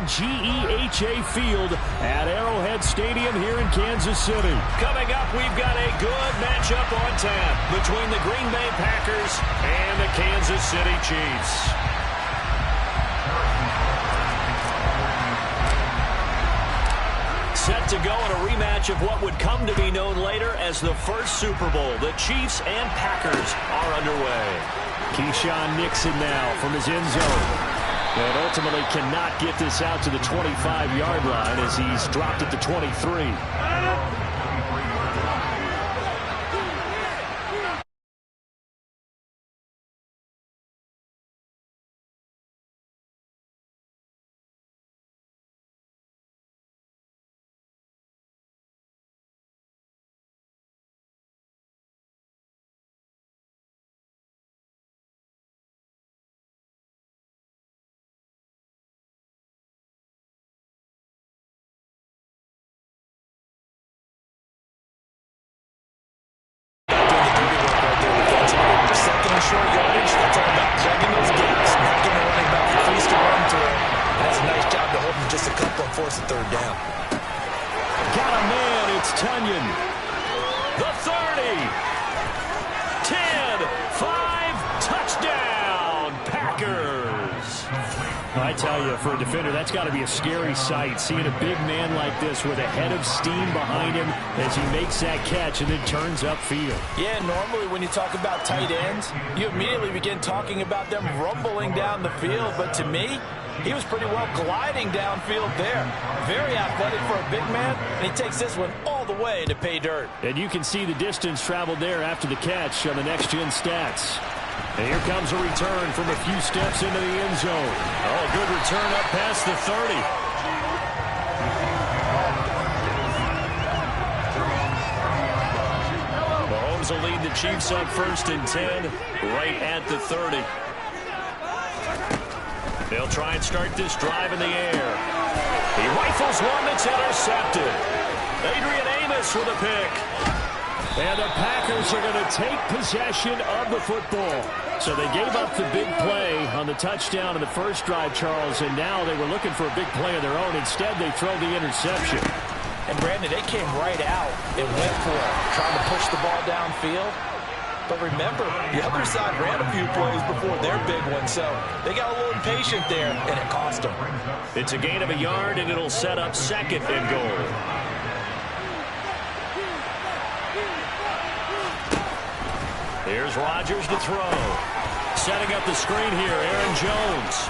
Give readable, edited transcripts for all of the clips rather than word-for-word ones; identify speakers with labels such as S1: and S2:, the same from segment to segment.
S1: GEHA Field at Arrowhead Stadium here in Kansas City.
S2: Coming up, we've got a good matchup on tap between the Green Bay Packers and the Kansas City Chiefs. Set to go in a rematch of what would come to be known later as the first Super Bowl. The Chiefs and Packers are underway.
S1: Keyshawn Nixon now from his end zone. And ultimately cannot get this out to the 25-yard line as he's dropped at the 23.
S3: Short yardage, that's all about plugging those gaps, not giving the running back a crease to run through. And that's a nice job to hold him just a couple and force a third down.
S1: Got a man, it's Tunyon.
S2: The 30, 10, 5, touchdown, Packers.
S1: I tell you, for a defender, that's got to be a scary sight, seeing a big man like this with a head of steam behind him as he makes that catch and then turns upfield.
S3: Yeah, normally when you talk about tight ends, you immediately begin talking about them rumbling down the field. But to me, he was pretty well gliding downfield there. Very athletic for a big man, and he takes this one all the way to pay dirt.
S1: And you can see the distance traveled there after the catch on the next-gen stats. And here comes a return from a few steps into the end zone.
S2: Oh, good return up past the 30. Mahomes will lead the Chiefs up 1st and 10, right at the 30. They'll try and start this drive in the air. He rifles one that's intercepted. Adrian Amos with a pick.
S1: And the Packers are going to take possession of the football. So they gave up the big play on the touchdown in the first drive, Charles, and now they were looking for a big play of their own. Instead, they throw the interception.
S3: And, Brandon, they came right out and went for it, trying to push the ball downfield. But remember, the other side ran a few plays before their big one, so they got a little impatient there, and it cost them.
S2: It's a gain of a yard, and it'll set up 2nd and goal. Here's Rodgers to throw. Setting up the screen here, Aaron Jones.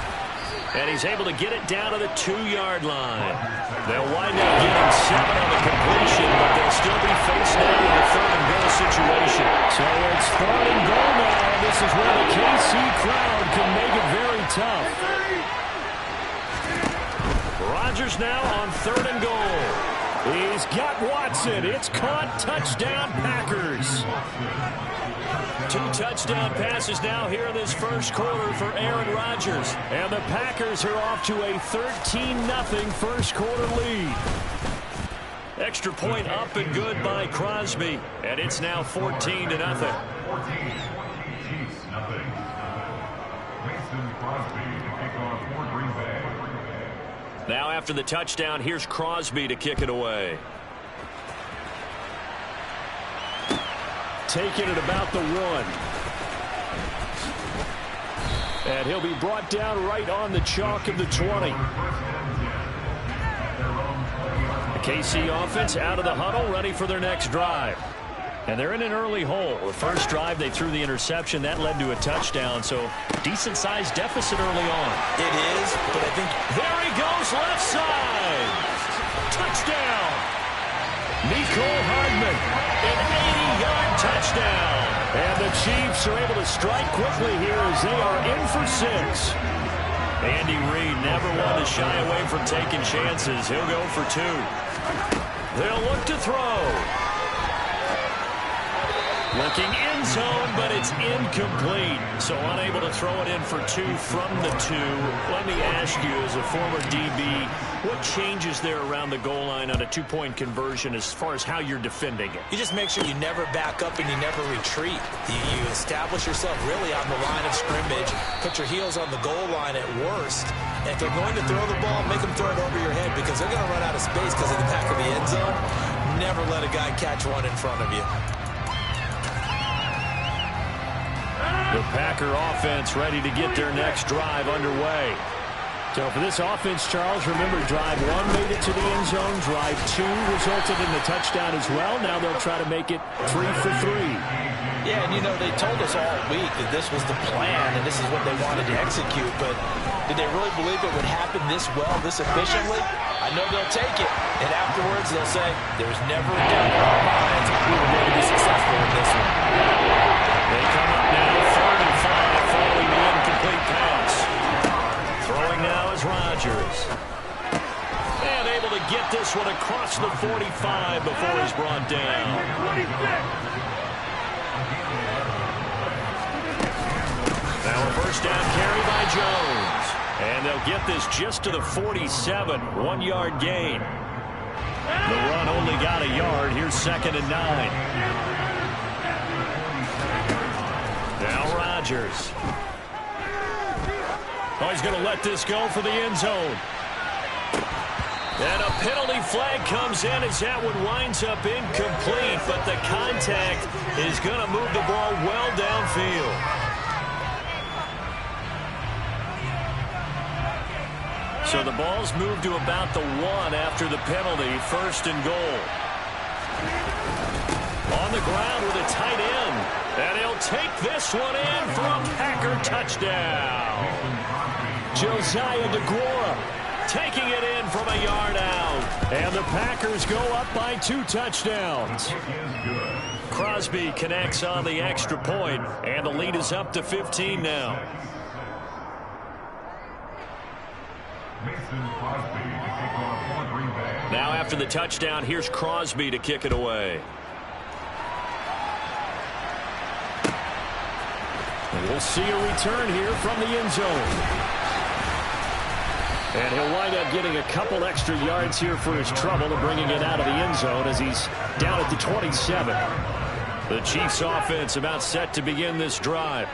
S2: And he's able to get it down to the 2-yard line. They'll wind up getting 7 on the completion, but they'll still be faced now with a 3rd and goal situation.
S1: So it's 3rd and goal now, and this is where the KC crowd can make it very tough.
S2: Rodgers now on 3rd and goal.
S1: He's got Watson. It's caught. Touchdown, Packers.
S2: 2 touchdown passes now here in this first quarter for Aaron Rodgers.
S1: And the Packers are off to a 13-0 first quarter lead.
S2: Extra point up and good by Crosby. And it's now 14-0. Now after the touchdown, here's Crosby to kick it away.
S1: Taking it about the 1. And he'll be brought down right on the chalk of the 20. The KC offense out of the huddle, ready for their next drive. And they're in an early hole. The first drive, they threw the interception. That led to a touchdown, so decent-sized deficit early on.
S3: It is, but I think...
S2: There he goes, left side. Touchdown.
S1: Nicole Hardman,
S2: an 80-yard touchdown.
S1: And the Chiefs are able to strike quickly here as they are in for 6.
S2: Andy Reid never one to shy away from taking chances. He'll go for 2. They'll look to throw. Looking end zone, but it's incomplete. So unable to throw it in for 2 from the 2. Let me ask you, as a former DB, what changes there around the goal line on a 2-point conversion as far as how you're defending it?
S3: You just make sure you never back up and you never retreat. You establish yourself really on the line of scrimmage, put your heels on the goal line at worst, If they're going to throw the ball, make them throw it over your head because they're going to run out of space because of the back of the end zone. Never let a guy catch one in front of you.
S1: The Packer offense ready to get their next drive underway. So for this offense, Charles, remember, drive 1 made it to the end zone. Drive 2 resulted in the touchdown as well. Now they'll try to make it 3 for 3.
S3: Yeah, and you know, they told us all week that this was the plan and this is what they wanted to execute, but did they really believe it would happen this well, this efficiently? I know they'll take it, and afterwards they'll say, there's never a doubt in our minds we were going to be successful in this one.
S1: They come up now, 3rd and 5, following the incomplete pass. Throwing now is Rodgers. And able to get this one across the 45 before he's brought down. Now a first down carry by Jones. And they'll get this just to the 47, 1-yard gain. The run only got a yard. Here's 2nd and 9. Now Rodgers. Oh, he's going to let this go for the end zone. And a penalty flag comes in as that one winds up incomplete, but the contact is going to move the ball well downfield. So the ball's moved to about the 1 after the penalty, 1st and goal. On the ground with a tight end, and he'll take this one in for a Packer touchdown. Josiah DeGuara taking it in from a yard out. And the Packers go up by 2 touchdowns. Crosby connects on the extra point, and the lead is up to 15 now. Now after the touchdown, here's Crosby to kick it away. And we'll see a return here from the end zone. And he'll wind up getting a couple extra yards here for his trouble and bringing it out of the end zone as he's down at the 27. The Chiefs offense about set to begin this drive.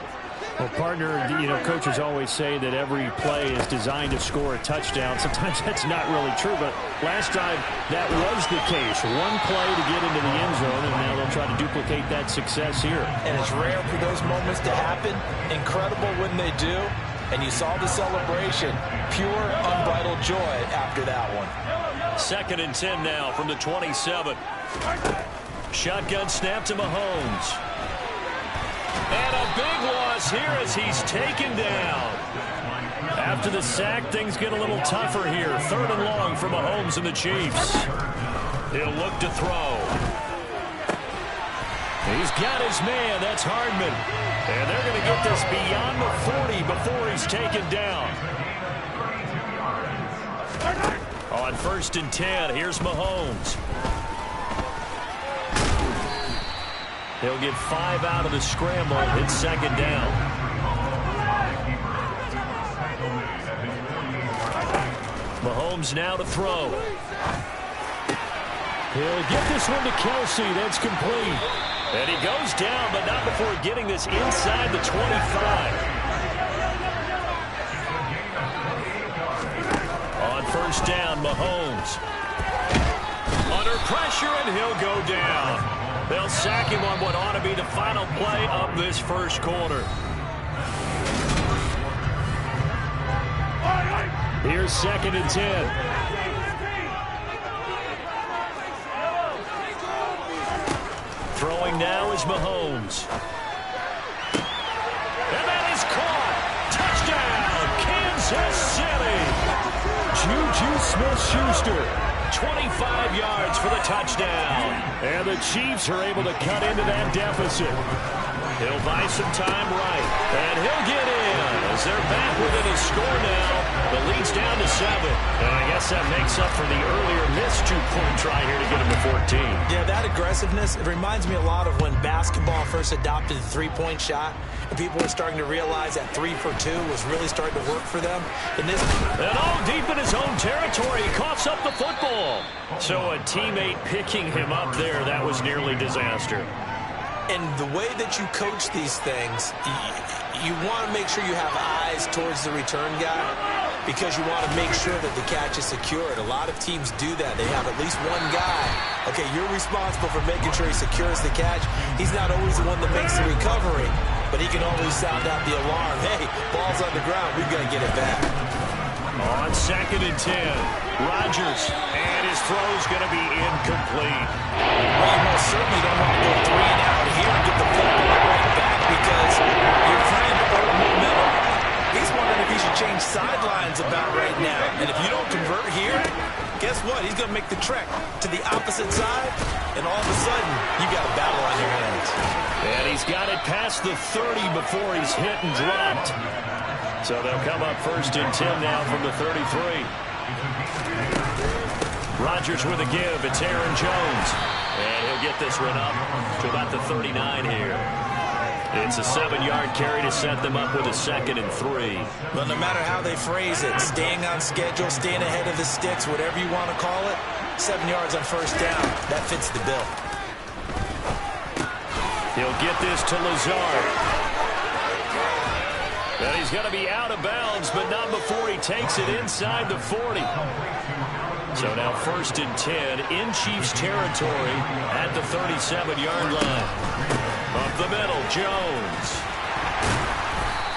S1: Well, partner, you know, coaches always say that every play is designed to score a touchdown. Sometimes that's not really true, but last drive that was the case. One play to get into the end zone, and now they'll try to duplicate that success here. And it's rare for those moments to happen. Incredible when they do. And you saw the celebration. Pure, unbridled joy after that one. 2nd and 10 now from the 27. Shotgun snap to Mahomes. And a big loss here as he's taken down. After the sack, things get a little tougher here. 3rd and long for Mahomes and the Chiefs. He'll look to throw. He's got his man. That's Hardman. And they're going to get this beyond the 40 before he's taken down. On 1st and 10, here's Mahomes. He'll get 5 out of the scramble. It's 2nd down. Mahomes now to throw. He'll get this one to Kelsey. That's complete. And he goes down, but not before getting this inside the 25. On 1st down, Mahomes. Under pressure, and he'll go down. They'll sack him on what ought to be the final play of this first quarter. Here's 2nd and 10. Throwing now is Mahomes. And that is caught. Touchdown, Kansas City. Juju Smith-Schuster, 25 yards for the touchdown. And the Chiefs are able to cut into that deficit. He'll buy some time right. And he'll get in as they're back within a score now. The lead's down to 7. And I guess that makes up for the earlier missed 2-point try here to get him to 14.
S3: Yeah, that aggressiveness, it reminds me a lot of when basketball first adopted the 3-point shot. And people were starting to realize that 3 for 2 was really starting to work for them. And
S1: deep in his own territory, he coughs up the football. So a teammate picking him up there, that was nearly disaster.
S3: And the way that you coach these things, you want to make sure you have eyes towards the return guy. because you want to make sure that the catch is secured. A lot of teams do that. They have at least one guy. Okay, you're responsible for making sure he secures the catch. He's not always the one that makes the recovery, but he can always sound out the alarm. Hey, ball's on the ground. We've got to get it back.
S1: On 2nd and 10, Rodgers, and his throw's going to be incomplete.
S3: Well, you most certainly don't want to go 3 and out here and get the football right back because you're trying to hold momentum. He's wondering if he should change sidelines about right now. And if you don't convert here, guess what? He's going to make the trek to the opposite side, and all of a sudden, you got a battle on your hands.
S1: And he's got it past the 30 before he's hit and dropped. So they'll come up 1st and 10 now from the 33. Rodgers with a give. It's Aaron Jones. And he'll get this one up to about the 39 here. It's a 7-yard carry to set them up with a 2nd and 3.
S3: Well, no matter how they phrase it, staying on schedule, staying ahead of the sticks, whatever you want to call it, 7 yards on 1st down. That fits the bill.
S1: He'll get this to Lazard. And he's going to be out of bounds, but not before he takes it inside the 40. So now 1st and 10 in Chiefs territory at the 37-yard line. Up the middle, Jones.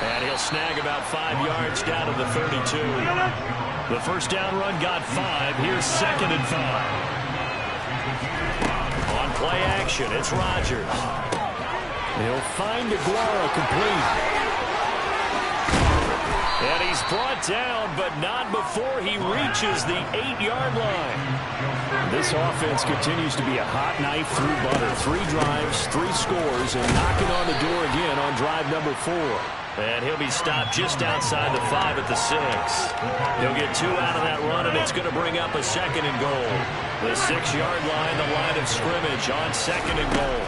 S1: And he'll snag about 5 yards down to the 32. The 1st down run got 5. Here's 2nd and 5. On play action, it's Rodgers. He'll find Aguara complete. And he's brought down, but not before he reaches the 8-yard line. This offense continues to be a hot knife through butter. 3 drives, 3 scores, and knocking on the door again on drive number 4. And he'll be stopped just outside the 5 at the 6. He'll get 2 out of that run, and it's going to bring up a 2nd and goal. The 6-yard line, the line of scrimmage on 2nd and goal.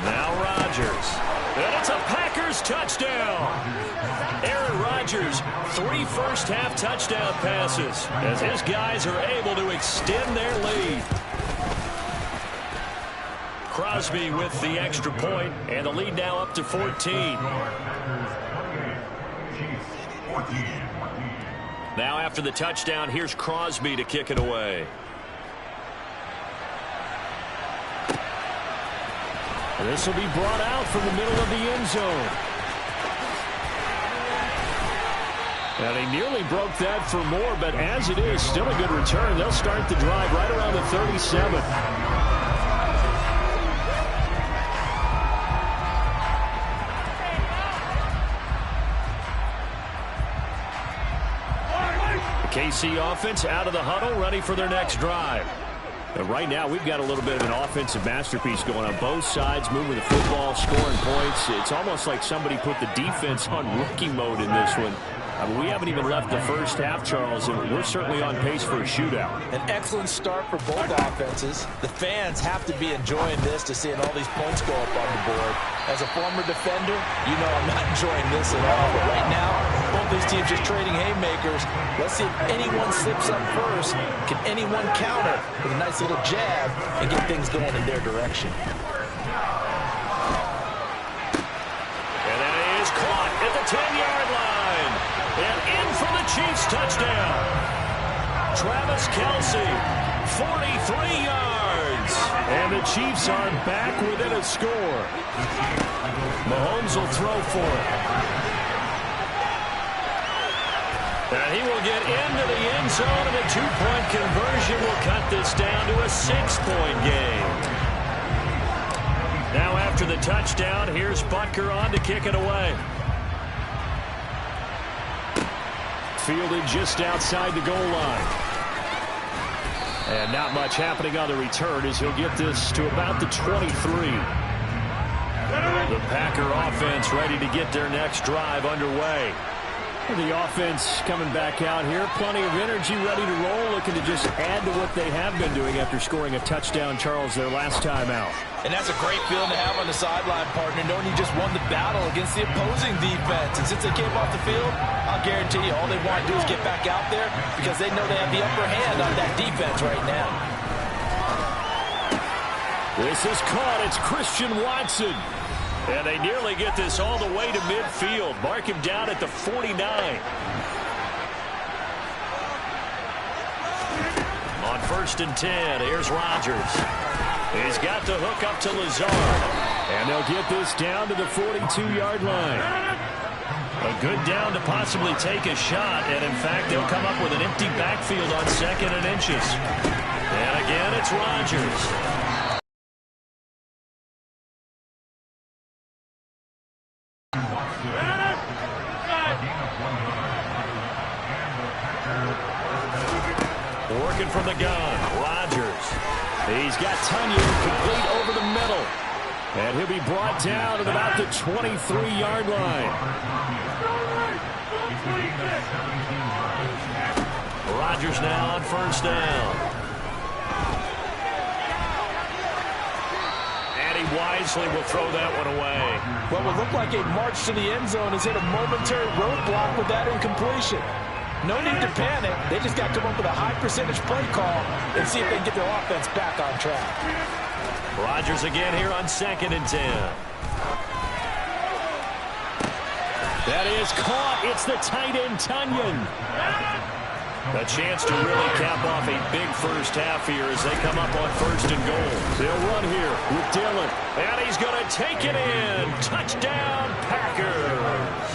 S1: Now Rodgers. And it's a Packers touchdown. Aaron Rodgers, 3 first-half touchdown passes as his guys are able to extend their lead. Crosby with the extra point, and the lead now up to 14. Now after the touchdown, here's Crosby to kick it away. This will be brought out from the middle of the end zone. And he nearly broke that for more, but as it is, still a good return. They'll start the drive right around the 37. The KC offense out of the huddle, ready for their next drive. But right now, we've got a little bit of an offensive masterpiece going on both sides, moving the football, scoring points. It's almost like somebody put the defense on rookie mode in this one. I mean, we haven't even left the first half, Charles, and we're certainly on pace for a shootout.
S3: An excellent start for both offenses. The fans have to be enjoying this to seeing all these points go up on the board. As a former defender, you know I'm not enjoying this at all. But right now, both these teams just trading haymakers. Let's see if anyone slips up first. Can anyone counter with a nice little jab and get things going in their direction?
S1: And that is caught at the 10-yard line. And in for the Chiefs touchdown. Travis Kelce, 43 yards. And the Chiefs are back within a score. Mahomes will throw for it. And he will get into the end zone, and a 2-point conversion will cut this down to a 6-point game. Now after the touchdown, here's Butker on to kick it away. Fielded just outside the goal line. And not much happening on the return as he'll get this to about the 23. The Packer offense ready to get their next drive underway. The offense coming back out here. Plenty of energy, ready to roll, looking to just add to what they have been doing after scoring a touchdown, Charles, their last time out.
S3: And that's a great feeling to have on the sideline, partner, knowing you just won the battle against the opposing defense. And since they came off the field, I'll guarantee you all they want to do is get back out there because they know they have the upper hand on that defense right now.
S1: This is caught. It's Christian Watson. And they nearly get this all the way to midfield. Mark him down at the 49.
S2: 1st and 10. Here's Rodgers. He's got the hook up to Lazard.
S1: And they'll get this down to the 42-yard line.
S2: A good down to possibly take a shot, and in fact, they'll come up with an empty backfield on 2nd and inches. And again, it's Rodgers. Working from the gun, Rodgers.
S1: He's got Tunyon complete over the middle. And he'll be brought down at about the 23-yard line.
S2: Rodgers now on 1st down. And he wisely will throw that one away.
S3: What will look like a march to the end zone has hit a momentary roadblock with that incompletion. No need to panic. They just got to come up with a high percentage play call and see if they can get their offense back on track.
S2: Rodgers again here on 2nd and 10.
S1: That is caught. It's the tight end, Tunyon.
S2: A chance to really cap off a big first half here as they come up on 1st and goal.
S1: They'll run here with Dillon.
S2: And he's going to take it in. Touchdown, Packers.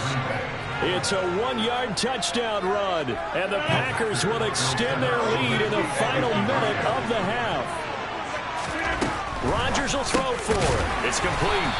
S1: It's a 1-yard touchdown run, and the Packers will extend their lead in the final minute of the half.
S2: Rodgers will throw for it. It's complete.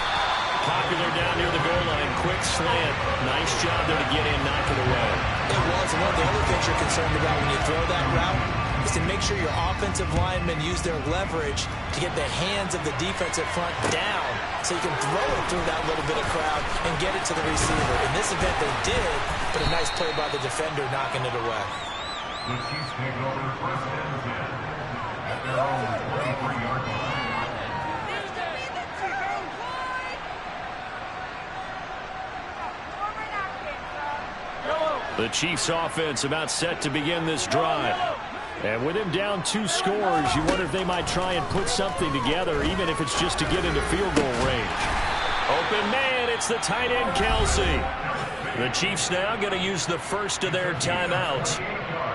S2: Popular down near the goal line. Quick slant. Nice job there to get in, knock it away.
S3: It was, and one of the other things you're concerned about when you throw that route is to make sure your offensive linemen use their leverage to get the hands of the defensive front down so you can throw it through that little bit of crowd and get it to the receiver. In this event, they did, but a nice play by the defender knocking it away.
S4: The Chiefs take over 1st and 10 at their own 23-yard line.
S1: The Chiefs offense about set to begin this drive. And with him down 2 scores, you wonder if they might try and put something together, even if it's just to get into field goal range.
S2: Open man, it's the tight end, Kelsey. The Chiefs now going to use the first of their timeouts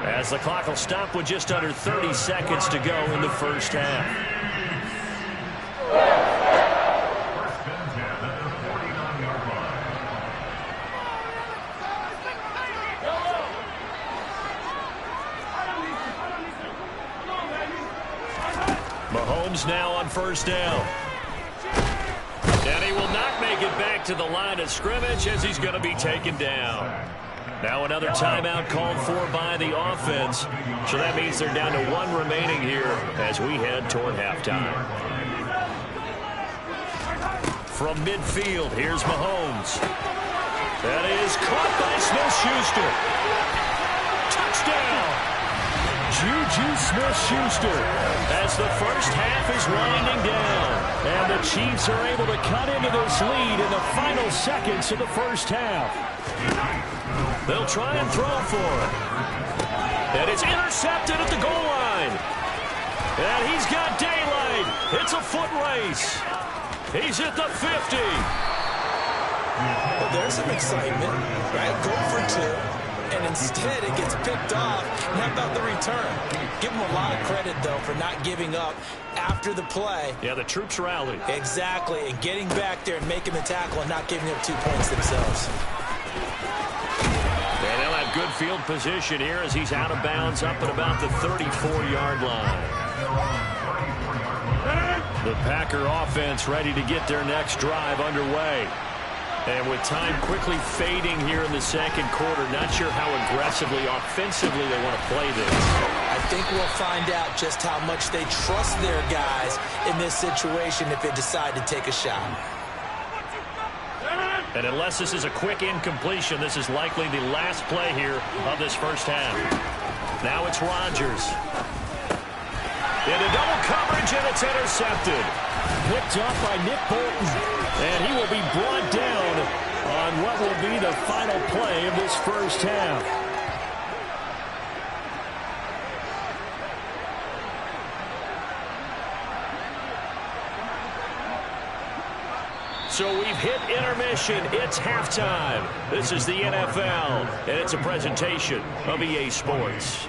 S2: as the clock will stop with just under 30 seconds to go in the first half. Mahomes now on 1st down. And he will not make it back to the line of scrimmage as he's going to be taken down. Now another timeout called for by the offense. So that means they're down to 1 remaining here as we head toward halftime. From midfield, here's Mahomes. That is caught by Smith-Schuster. Touchdown!
S1: Juju Smith-Schuster as the first half is winding down. And the Chiefs are able to cut into this lead in the final seconds of the first half.
S2: They'll try and throw for it. And it's intercepted at the goal line. And he's got daylight. It's a foot race. He's at the 50.
S3: Well, there's some excitement, right? Go for 2. And instead it gets picked off. And how about the return? Give them a lot of credit, though, for not giving up after the play.
S2: Yeah, the troops rallied.
S3: Exactly, and getting back there and making the tackle and not giving up 2 points themselves.
S2: And they'll have good field position here as he's out of bounds up at about the 34-yard line.
S1: The Packer offense ready to get their next drive underway.
S2: And with time quickly fading here in the second quarter, not sure how aggressively, offensively they want to play this.
S3: I think we'll find out just how much they trust their guys in this situation if they decide to take a shot.
S2: And unless this is a quick incompletion, this is likely the last play here of this first half. Now it's Rodgers. Into double coverage, and it's intercepted.
S1: Picked off by Nick Bolton. And he will be brought down on what will be the final play of this first half.
S2: So we've hit intermission. It's halftime. This is the NFL, and it's a presentation of EA Sports.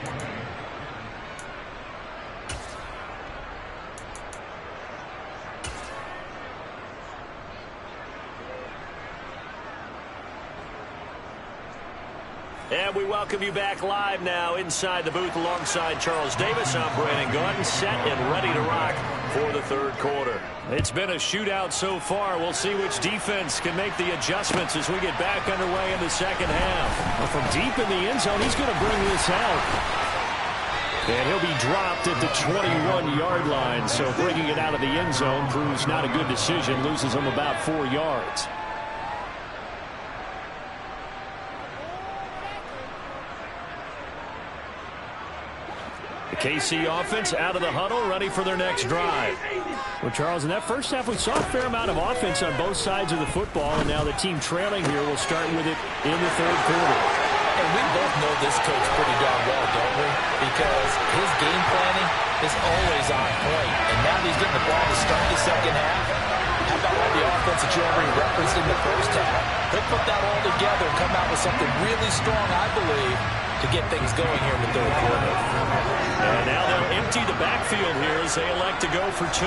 S2: And we welcome you back live now inside the booth alongside Charles Davis. I'm Brandon Gaudin, set and ready to rock for the third quarter. It's been a shootout so far. We'll see which defense can make the adjustments as we get back underway in the second half.
S1: Well, from deep in the end zone, he's going to bring this out. And he'll be dropped at the 21-yard line. So bringing it out of the end zone proves not a good decision. Loses him about 4 yards. The KC offense out of the huddle, ready for their next drive. Well, Charles, in that first half, we saw a fair amount of offense on both sides of the football, and now the team trailing here will start with it in the third quarter.
S3: And we both know this coach pretty darn well, don't we? Because his game planning is always on point. And now he's getting the ball to start the second half. How about all the offense that you already referenced in the first half? He'll put that all together and come out with something really strong, I believe, to get things going here in the third quarter.
S2: And now they'll empty the backfield here as they elect to go for 2.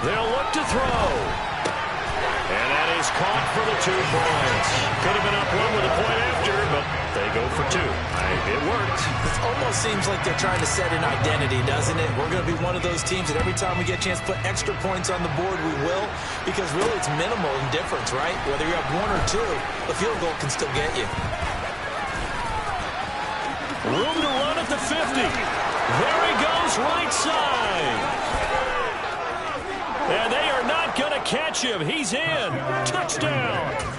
S2: They'll look to throw. And that is caught for the 2 points. Could have been up 1 with a point after, but they go for 2. It worked.
S3: It almost seems like they're trying to set an identity, doesn't it? We're going to be one of those teams that every time we get a chance to put extra points on the board, we will. Because really it's minimal in difference, right? Whether you have 1 or 2, the field goal can still get you.
S2: Room to run at the 50. There he goes, right side. And they are not going to catch him. He's in. Touchdown.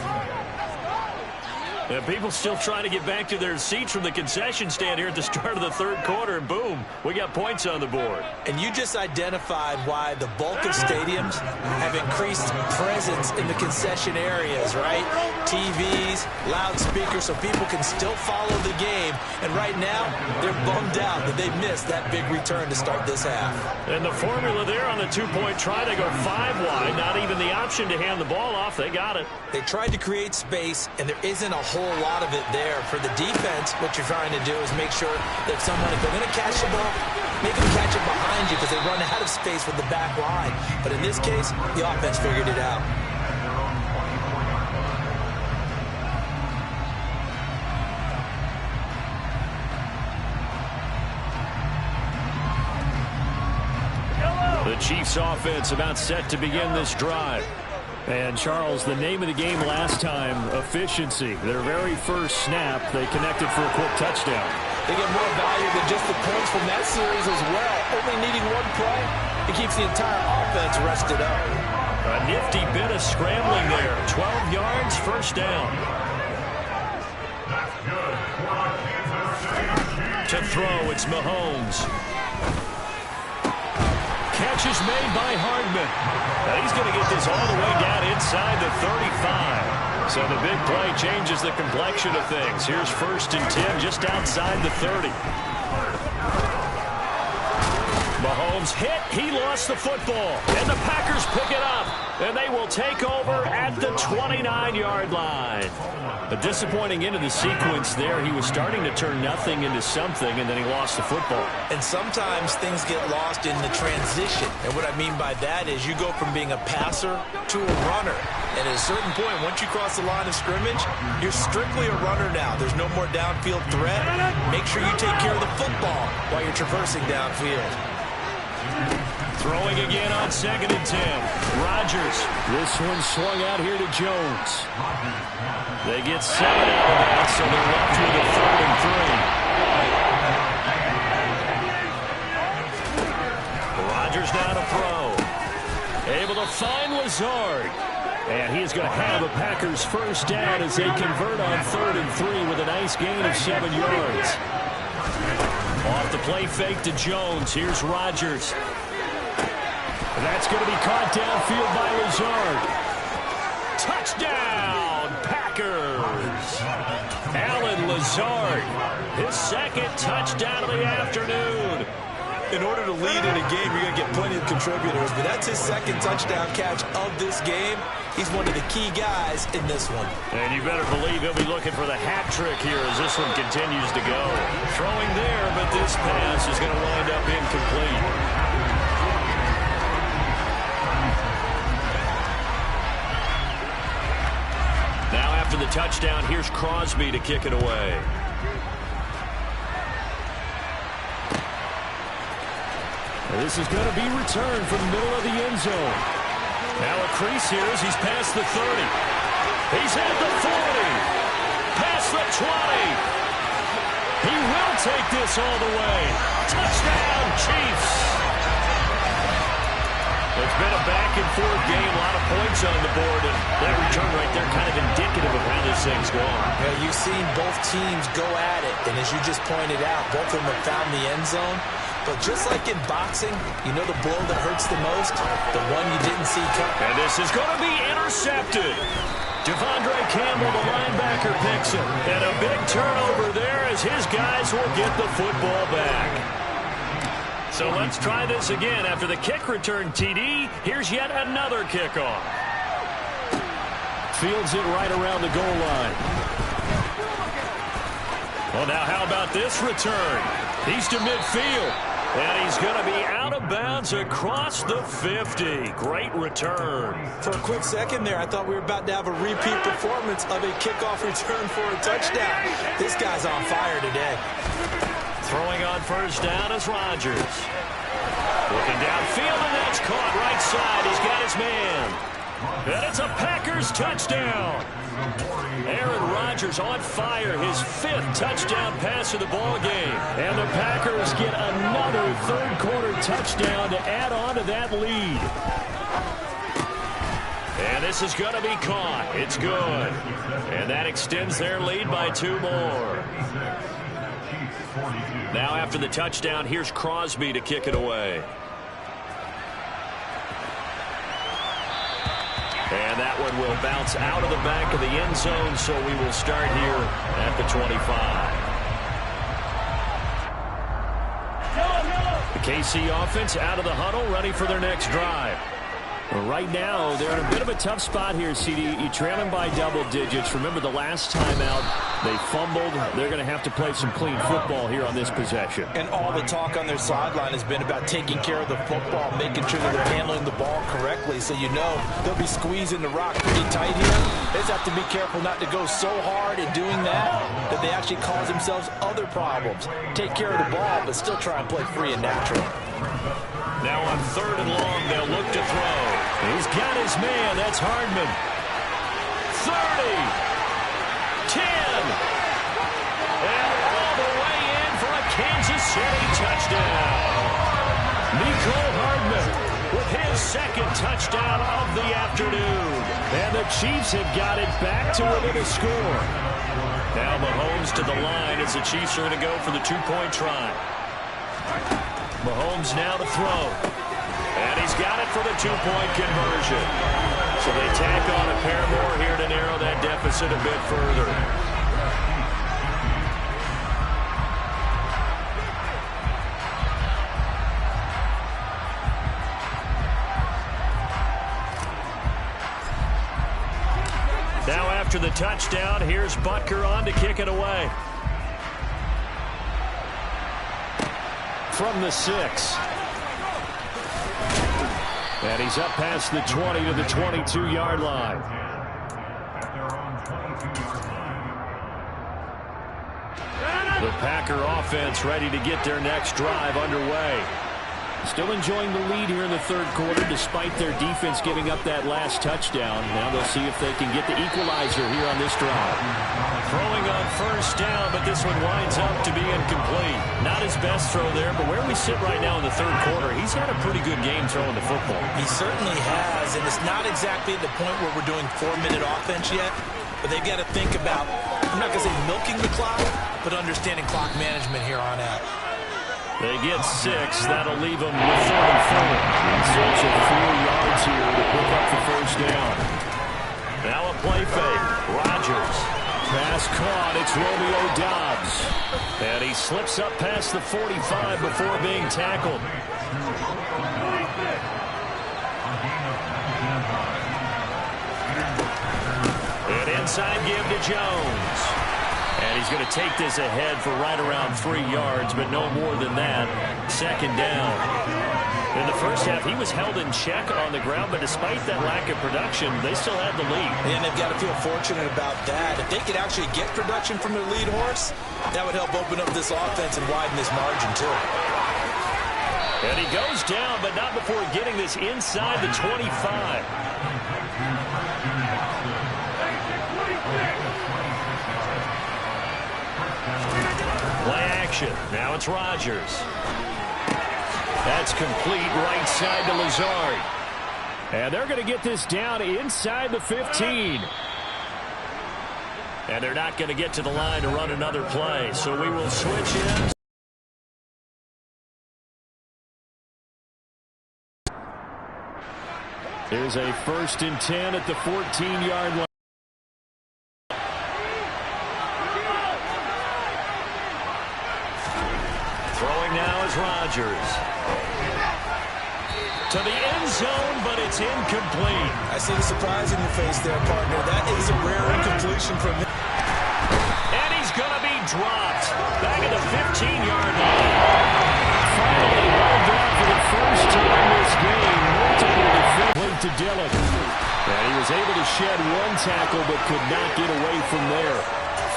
S2: And people still trying to get back to their seats from the concession stand here at the start of the third quarter. And boom, we got points on the board.
S3: And you just identified why the bulk of stadiums have increased presence in the concession areas, right? TVs, loudspeakers, so people can still follow the game. And right now, they're bummed out that they missed that big return to start this half.
S2: And the formula there on the 2-point try, they go 5 wide. Not even the option to hand the ball off. They got it.
S3: They tried to create space, and there isn't a whole lot of it there. For the defense, what you're trying to do is make sure that if they're going to catch the ball, make them catch it behind you because they run out of space with the back line. But in this case, the offense figured it out.
S1: The Chiefs offense about set to begin this drive. And, Charles, the name of the game last time, efficiency. Their very first snap, they connected for a quick touchdown.
S3: They get more value than just the points from that series as well. Only needing 1 play, it keeps the entire offense rested up.
S2: A nifty bit of scrambling there. 12 yards, first down. To throw, it's Mahomes. Catch is made by Hardman. Now he's going to get this all the way down inside the 35. So the big play changes the complexion of things. Here's 1st and 10 just outside the 30. Mahomes hit. He lost the football. And the Packers pick it up. And they will take over at the 29-yard line. A disappointing end of the sequence there. He was starting to turn nothing into something, and then he lost the football.
S3: And sometimes things get lost in the transition. And what I mean by that is you go from being a passer to a runner. And at a certain point, once you cross the line of scrimmage, you're strictly a runner now. There's no more downfield threat. Make sure you take care of the football while you're traversing downfield.
S2: Throwing again on 2nd and 10. Rodgers.
S1: This one swung out here to Jones.
S2: They get 7 out of that, so they're left with a 3rd and 3. Rodgers now to throw. Able to find Lazard.
S1: And he is going to have a Packers first down as they convert on 3rd and 3 with a nice gain of 7 yards.
S2: Off the play fake to Jones. Here's Rodgers.
S1: That's going to be caught downfield by Lazard.
S2: Touchdown, Packers. Alan Lazard, his 2nd touchdown of the afternoon.
S3: In order to lead in a game, you're going to get plenty of contributors, but that's his 2nd touchdown catch of this game. He's one of the key guys in this one.
S2: And you better believe he'll be looking for the hat trick here as this one continues to go. Throwing there, but this pass is going to wind up incomplete. Now after the touchdown, here's Crosby to kick it away.
S1: And this is going to be returned from the middle of the end zone.
S2: Now a crease here as he's past the 30. He's at the 40. Past the 20. He will take this all the way. Touchdown, Chiefs. It's been a back-and-forth game, a lot of points on the board, and that return right there kind of indicative of how this thing's going.
S3: Yeah, you've seen both teams go at it, and as you just pointed out, both of them have found the end zone. But just like in boxing, you know the blow that hurts the most? The one you didn't see coming.
S2: And this is going to be intercepted. Devondre Campbell, the linebacker, picks him. And a big turnover there as his guys will get the football back. So let's try this again. After the kick return TD, here's yet another kickoff.
S1: Fields it right around the goal line.
S2: Well, now how about this return? He's to midfield. And he's going to be out of bounds across the 50. Great return.
S3: For a quick second there, I thought we were about to have a repeat performance of a kickoff return for a touchdown. This guy's on fire today.
S2: Throwing on first down is Rodgers. Looking downfield, and that's caught right side. He's got his man. And it's a Packers touchdown. Aaron Rodgers on fire, his 5th touchdown pass of the ball game.
S1: And the Packers get another third-quarter touchdown to add on to that lead.
S2: And this is going to be caught. It's good. And that extends their lead by 2 more. Now after the touchdown, here's Crosby to kick it away. And that one will bounce out of the back of the end zone, so we will start here at the 25. The KC offense out of the huddle, ready for their next drive.
S1: Well, right now, they're in a bit of a tough spot here, CD. You trail them by double digits. Remember the last time out, they fumbled. They're going to have to play some clean football here on this possession.
S3: And all the talk on their sideline has been about taking care of the football, making sure that they're handling the ball correctly. So you know they'll be squeezing the rock pretty tight here. They just have to be careful not to go so hard in doing that they actually cause themselves other problems. Take care of the ball, but still try and play free and natural.
S2: Now on 3rd and long, they'll look to throw.
S1: He's got his man. That's Hardman.
S2: 30. 10. And all the way in for a Kansas City touchdown. Nicole Hardman with his 2nd touchdown of the afternoon.
S1: And the Chiefs have got it back to within a score.
S2: Now Mahomes to the line as the Chiefs are going to go for the 2-point try. Mahomes now to throw. And he's got it for the 2-point conversion. So they tack on a pair more here to narrow that deficit a bit further. Now after the touchdown, here's Butker on to kick it away.
S1: From the 6. And he's up past the 20 to the 22-yard line. The Packer offense ready to get their next drive underway. Still enjoying the lead here in the 3rd quarter despite their defense giving up that last touchdown. Now they'll see if they can get the equalizer here on this drive.
S2: Throwing on first down, but this one winds up to be incomplete. Not his best throw there, but where we sit right now in the 3rd quarter, he's had a pretty good game throwing the football.
S3: He certainly has, and it's not exactly at the point where we're doing 4-minute offense yet, but they've got to think about, I'm not going to say milking the clock, but understanding clock management here on out.
S2: They get 6. That'll leave them with 3rd and 4.
S1: Search of 4 yards here to pick up the first down.
S2: Now a play fake. Rodgers.
S1: Pass caught. It's Romeo Doubs.
S2: And he slips up past the 45 before being tackled. An inside give to Jones. And he's going to take this ahead for right around 3 yards, but no more than that. 2nd down. In the first half, he was held in check on the ground, but despite that lack of production, they still had the lead.
S3: And they've got to feel fortunate about that. If they could actually get production from their lead horse, that would help open up this offense and widen this margin, too.
S2: And he goes down, but not before getting this inside the 25. Play action. Now it's Rodgers. That's complete right side to Lazard.
S1: And they're going to get this down inside the 15.
S2: And they're not going to get to the line to run another play. So we will switch in.
S1: Here's a 1st and 10 at the 14-yard line.
S2: Throwing now is Rodgers. To the end zone, but it's incomplete.
S3: I see the surprise in your face there, partner. That is a rare incompletion from him.
S2: And he's going to be dropped. Back at the 15-yard line.
S1: Finally held down for the first time this game. Multiple defense to Dillon. And he was able to shed one tackle, but could not get away from there.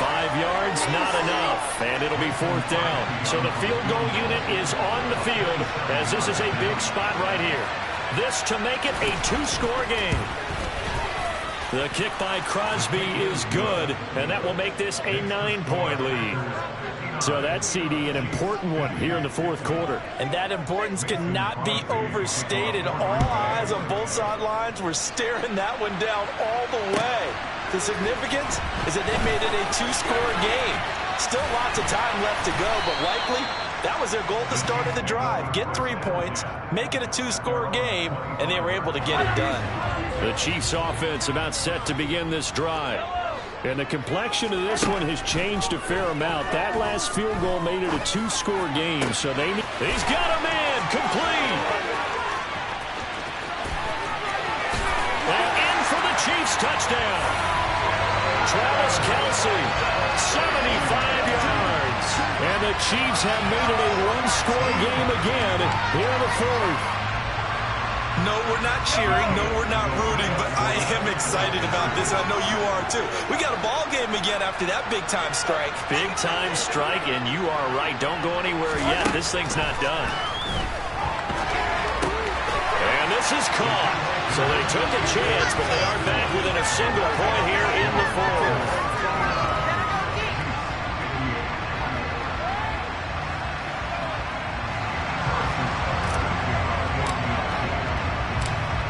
S2: 5 yards, not enough, and it'll be 4th down. So the field goal unit is on the field, as this is a big spot right here. This to make it a 2-score game. The kick by Crosby is good, and that will make this a 9-point lead.
S1: So that's, CD, an important one here in the 4th quarter.
S3: And that importance cannot be overstated. All eyes on both sidelines were staring that one down all the way. The significance is that they made it a 2-score game. Still lots of time left to go, but likely that was their goal at the start of the drive. Get 3 points, make it a 2-score game, and they were able to get it done.
S1: The Chiefs offense about set to begin this drive. And the complexion of this one has changed a fair amount. That last field goal made it a 2-score game, so they need...
S2: He's got a man, complete. And in for the Chiefs touchdown. Travis Kelce, 75 yards.
S1: And the Chiefs have made it a 1-score game again here in the 4th.
S3: No, we're not cheering. No, we're not rooting, but I am excited about this. I know you are too. We got a ball game again after that big-time strike.
S2: Big-time strike, and you are right. Don't go anywhere yet. This thing's not done. And this is caught. So they took a chance, but they are back within a single point here in the 4th.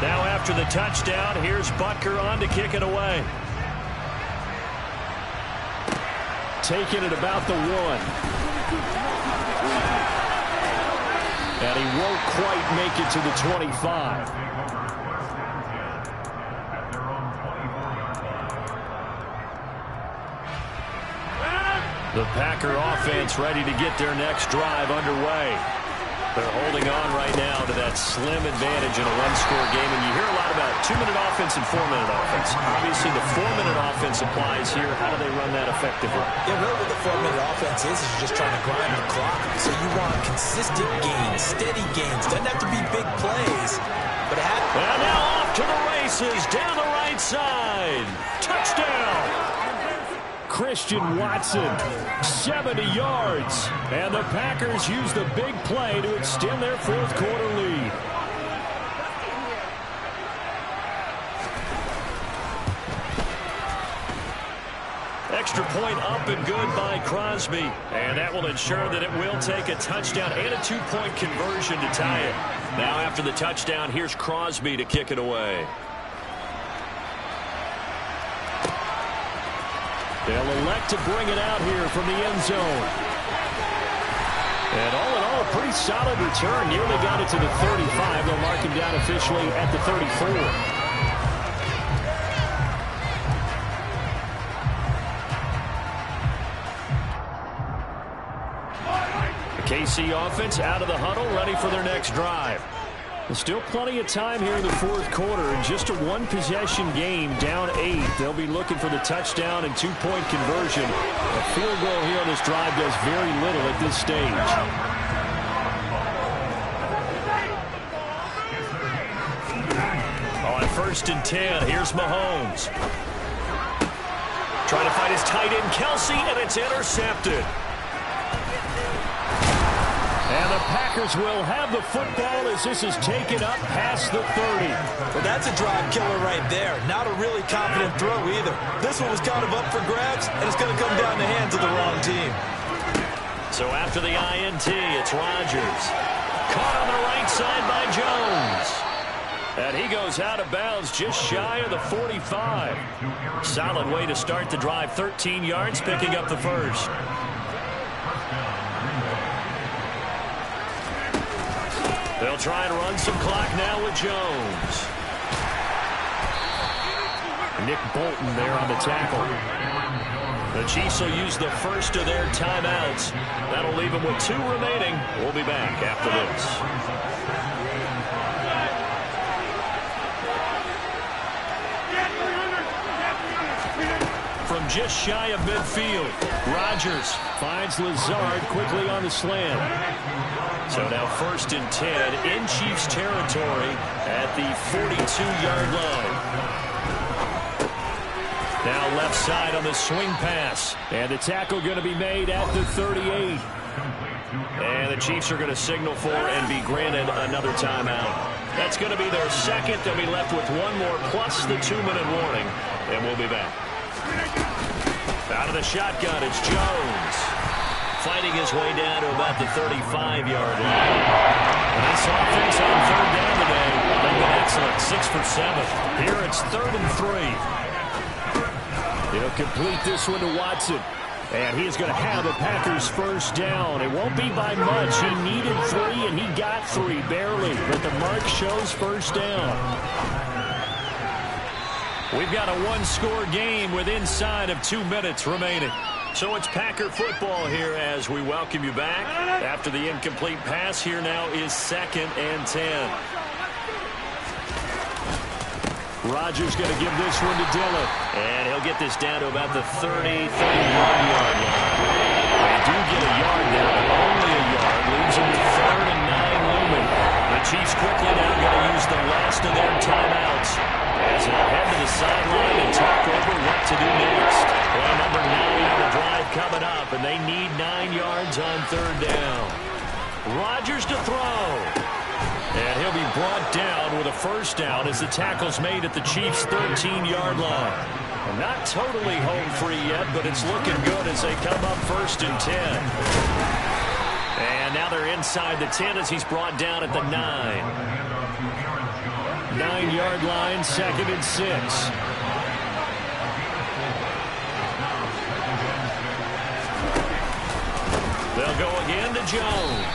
S2: Now after the touchdown, here's Butker on to kick it away.
S1: Taking it about the 1. And he won't quite make it to the 25. The Packer offense ready to get their next drive underway. They're holding on right now to that slim advantage in a 1-score game. And you hear a lot about 2-minute offense and 4-minute offense. Obviously, the 4-minute offense applies here. How do they run that effectively?
S3: Yeah, really what the 4-minute offense is you're just trying to grind the clock. So you want consistent gains, steady gains. Doesn't have to be big plays. But it has.
S2: And now off to the races, down the right side. Touchdown.
S1: Christian Watson, 70 yards. And the Packers use the big play to extend their 4th quarter lead.
S2: Extra point up and good by Crosby. And that will ensure that it will take a touchdown and a 2-point conversion to tie it. Now after the touchdown, here's Crosby to kick it away.
S1: They'll elect to bring it out here from the end zone. And all in all, a pretty solid return. Nearly got it to the 35. They'll mark him down officially at the 34. The KC offense out of the huddle, ready for their next drive. There's still plenty of time here in the 4th quarter. In just a 1-possession game, down 8. They'll be looking for the touchdown and 2-point conversion. A field goal here on this drive does very little at this stage.
S2: On 1st and 10, here's Mahomes. Trying to find his tight end, Kelce, and it's intercepted.
S1: And the Packers will have the football as this is taken up past the 30.
S3: Well, that's a drive killer right there. Not a really confident throw either. This one was kind of up for grabs, and it's going to come down the hands of the wrong team.
S2: So after the INT, it's Rodgers. Caught on the right side by Jones. And he goes out of bounds just shy of the 45. Solid way to start the drive. 13 yards, picking up the first. They'll try and run some clock now with Jones.
S1: Nick Bolton there on the tackle.
S2: The Chiefs will use the first of their timeouts. That'll leave them with 2 remaining. We'll be back after this. From just shy of midfield, Rodgers
S1: finds Lazard quickly on the slant.
S2: So now 1st and 10 in Chiefs territory at the 42-yard line. Now left side on the swing pass.
S1: And the tackle going to be made at the 38.
S2: And the Chiefs are going to signal for and be granted another timeout. That's going to be their second. They'll be left with 1 more plus the 2-minute warning. And we'll be back. Out of the shotgun, it's Jones. Fighting his way down to about the 35-yard line. And this offense on 3rd down today, they've been excellent, 6 for 7.
S1: Here it's 3rd and 3. He'll complete this one to Watson. And he is going to have a Packers first down. It won't be by much. He needed 3, and he got 3, barely. But the mark shows first down.
S2: We've got a 1-score game with inside of 2 minutes remaining. So it's Packer football here as we welcome you back. After the incomplete pass, here now is 2nd and 10.
S1: Rodgers going to give this one to Dillon.
S2: And he'll get this down to about the 31-yard line. They do get a yard now, but only a yard. Leaves them with 3rd and 9 looming. The Chiefs quickly now going to use the last of their timeouts as they'll head to the sideline and talk over what to do next. Well, number 9 on the drive coming up, and they need 9 yards on 3rd down. Rodgers to throw. And he'll be brought down with a first down as the tackle's made at the Chiefs' 13-yard line. And not totally home free yet, but it's looking good as they come up 1st and 10. And now they're inside the 10 as he's brought down at the 9.
S1: 9-yard line, 2nd and 6.
S2: They'll go again to Jones.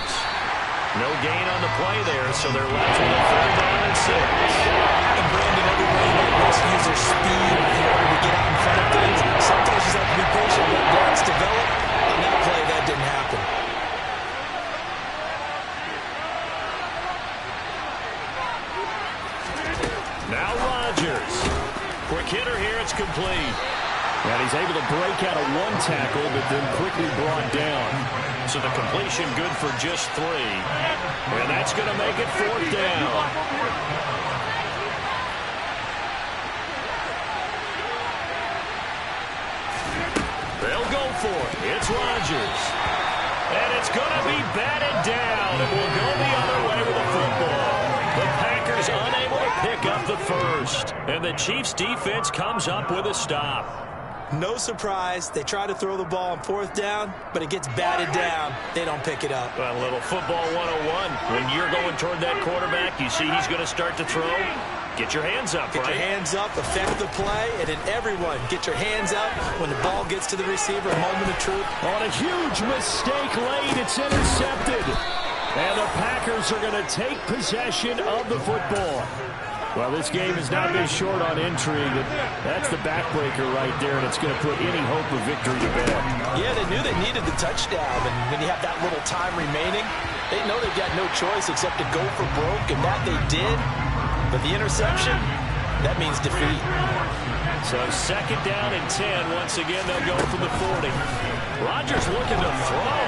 S2: No gain on the play there, so they're left with a 3rd down and 6.
S3: And Brandon, everybody wants to use their speed in order to get out in front of things. Sometimes you just have to be patient, let blocks develop. On that play, that didn't happen.
S2: Now Rodgers. Quick hitter here, it's complete.
S1: And he's able to break out of 1 tackle, but then quickly brought down.
S2: So the completion good for just 3. And that's going to make it 4th down. They'll go for it. It's Rodgers. And it's going to be batted down. It will go the other way with the football. The Packers unable to pick up the first. And the Chiefs defense comes up with a stop.
S3: No surprise. They try to throw the ball on 4th down, but it gets batted down. They don't pick it up.
S2: A little football 101. When you're going toward that quarterback, you see he's going to start to throw. Get your hands up,
S3: Get
S2: right?
S3: your hands up, affect the play, and then everyone get your hands up when the ball gets to the receiver. Moment of truth.
S1: On a huge mistake late, it's intercepted. And the Packers are going to take possession of the football. Well, this game has not been short on intrigue. That's the backbreaker right there, and it's going to put any hope of victory to bed.
S3: Yeah, they knew they needed the touchdown, and when you have that little time remaining, they know they've got no choice except to go for broke, and that they did. But the interception, that means defeat.
S2: So 2nd down and 10. Once again, they'll go from the 40. Rodgers looking to throw.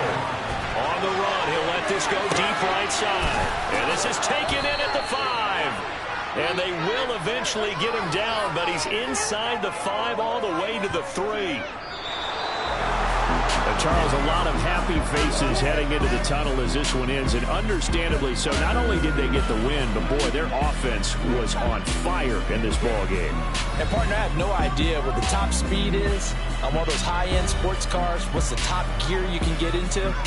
S2: On the run, he'll let this go deep right side. And this is taken in at the 5. And they will eventually get him down, but he's inside the 5 all the way to the 3.
S1: Charles, a lot of happy faces heading into the tunnel as this one ends, and understandably so. Not only did they get the win, but, boy, their offense was on fire in this ball game.
S3: And, partner, I have no idea what the top speed is on one of those high-end sports cars, what's the top gear you can get into.